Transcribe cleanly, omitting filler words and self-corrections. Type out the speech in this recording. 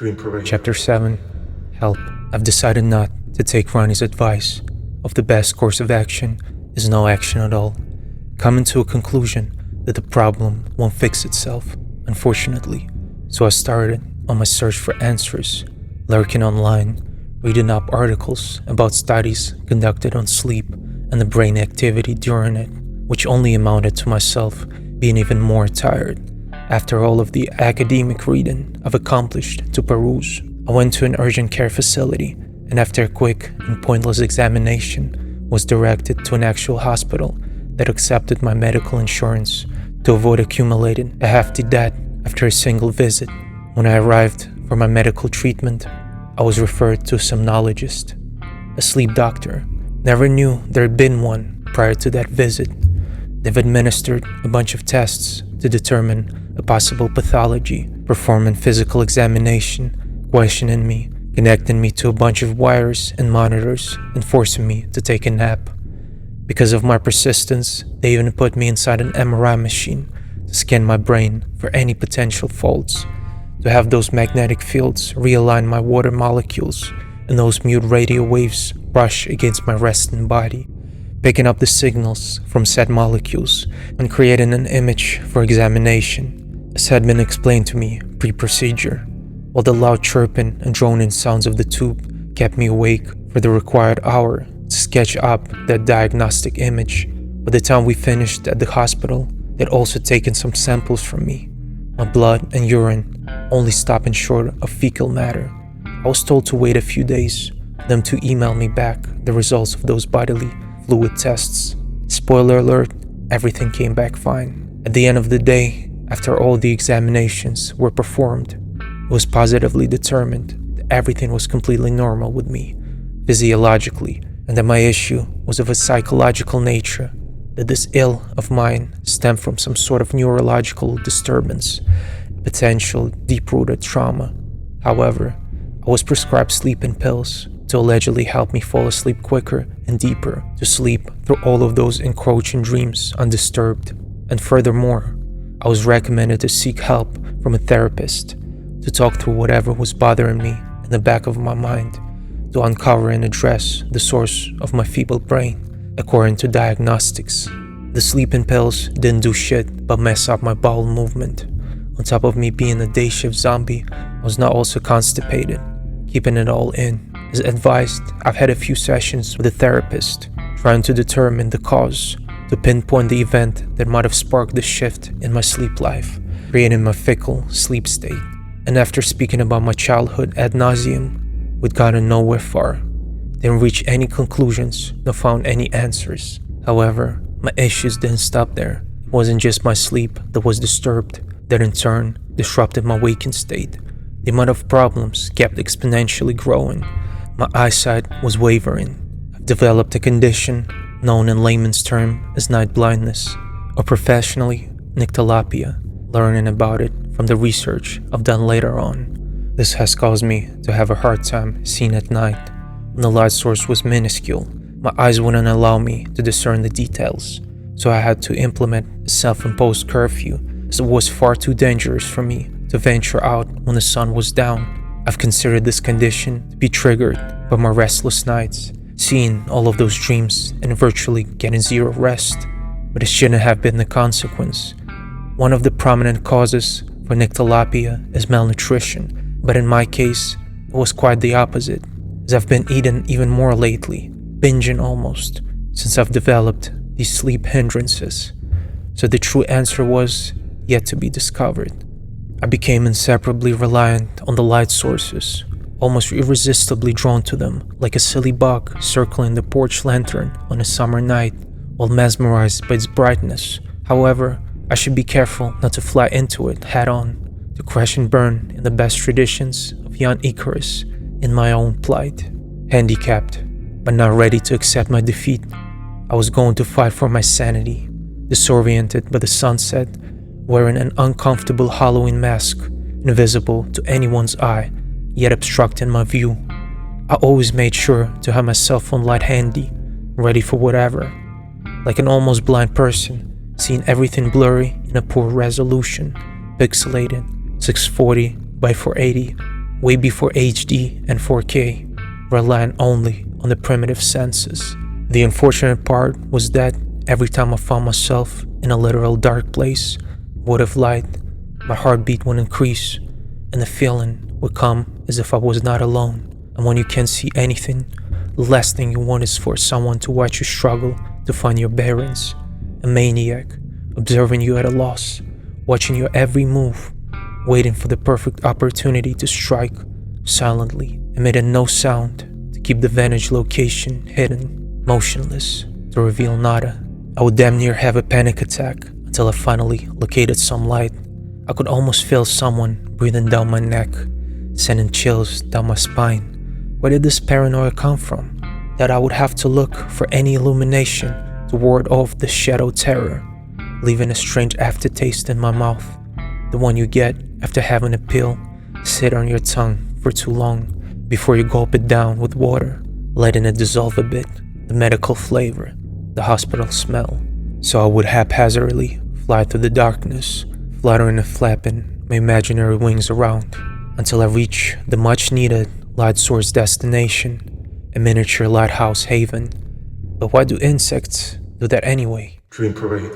Chapter 7. Help. I've decided not to take Ronnie's advice of the best course of action is no action at all. Coming to a conclusion that the problem won't fix itself, unfortunately. So I started on my search for answers, lurking online, reading up articles about studies conducted on sleep and the brain activity during it, which only amounted to myself being even more tired. After all of the academic reading I've accomplished to peruse, I went to an urgent care facility and after a quick and pointless examination was directed to an actual hospital that accepted my medical insurance to avoid accumulating a hefty debt after a single visit. When I arrived for my medical treatment, I was referred to a somnologist, a sleep doctor. Never knew there had been one prior to that visit. They've administered a bunch of tests to determine a possible pathology, performing physical examination, questioning me, connecting me to a bunch of wires and monitors, and forcing me to take a nap. Because of my persistence, they even put me inside an MRI machine to scan my brain for any potential faults, to have those magnetic fields realign my water molecules and those mute radio waves brush against my resting body, picking up the signals from said molecules and creating an image for examination, as had been explained to me pre-procedure, while the loud chirping and droning sounds of the tube kept me awake for the required hour to sketch up that diagnostic image. By the time we finished at the hospital, they'd also taken some samples from me, my blood and urine only stopping short of fecal matter. I was told to wait a few days for them to email me back the results of those bodily fluid tests. Spoiler alert, everything came back fine. At the end of the day, after all the examinations were performed, it was positively determined that everything was completely normal with me, physiologically, and that my issue was of a psychological nature, that this ill of mine stemmed from some sort of neurological disturbance, potential deep-rooted trauma. However, I was prescribed sleeping pills to allegedly help me fall asleep quicker and deeper, to sleep through all of those encroaching dreams undisturbed. And furthermore, I was recommended to seek help from a therapist, to talk through whatever was bothering me in the back of my mind, to uncover and address the source of my feeble brain. According to diagnostics, the sleeping pills didn't do shit but mess up my bowel movement. On top of me being a day shift zombie, I was now also constipated, keeping it all in. As advised, I've had a few sessions with a therapist, trying to determine the cause, to pinpoint the event that might have sparked the shift in my sleep life, creating my fickle sleep state. And after speaking about my childhood ad nauseum, we'd gotten nowhere far. Didn't reach any conclusions, nor found any answers. However, my issues didn't stop there. It wasn't just my sleep that was disturbed, that in turn disrupted my waking state. The amount of problems kept exponentially growing. My eyesight was wavering. I've developed a condition known in layman's term as night blindness, or professionally, nyctalopia, learning about it from the research I've done later on. This has caused me to have a hard time seeing at night. When the light source was minuscule, my eyes wouldn't allow me to discern the details, so I had to implement a self-imposed curfew, as it was far too dangerous for me to venture out when the sun was down. I've considered this condition to be triggered by my restless nights, seeing all of those dreams and virtually getting zero rest, but it shouldn't have been the consequence. One of the prominent causes for nyctalopia is malnutrition, but in my case, it was quite the opposite, as I've been eating even more lately, binging almost, since I've developed these sleep hindrances. So the true answer was yet to be discovered. I became inseparably reliant on the light sources, almost irresistibly drawn to them, like a silly bug circling the porch lantern on a summer night, while mesmerized by its brightness. However, I should be careful not to fly into it head-on, to crash and burn in the best traditions of young Icarus in my own plight. Handicapped, but not ready to accept my defeat, I was going to fight for my sanity, disoriented by the sunset, wearing an uncomfortable Halloween mask, invisible to anyone's eye, yet obstructing my view. I always made sure to have my cell phone light handy, ready for whatever. Like an almost blind person, seeing everything blurry in a poor resolution, pixelated, 640 by 480, way before HD and 4K, reliant only on the primitive senses. The unfortunate part was that every time I found myself in a literal dark place, void of light, my heartbeat would increase, and the feeling would come as if I was not alone. And when you can't see anything, the last thing you want is for someone to watch you struggle to find your bearings. A maniac, observing you at a loss, watching your every move, waiting for the perfect opportunity to strike, silently, emitting no sound, to keep the vantage location hidden, motionless, to reveal nada. I would damn near have a panic attack until I finally located some light. I could almost feel someone breathing down my neck, sending chills down my spine. Where did this paranoia come from? That I would have to look for any illumination to ward off the shadow terror, leaving a strange aftertaste in my mouth, the one you get after having a pill sit on your tongue for too long before you gulp it down with water, letting it dissolve a bit, the medical flavor, the hospital smell. So I would haphazardly fly through the darkness, fluttering and flapping my imaginary wings around, until I reach the much-needed light source destination, a miniature lighthouse haven. But why do insects do that anyway? Dream Parade.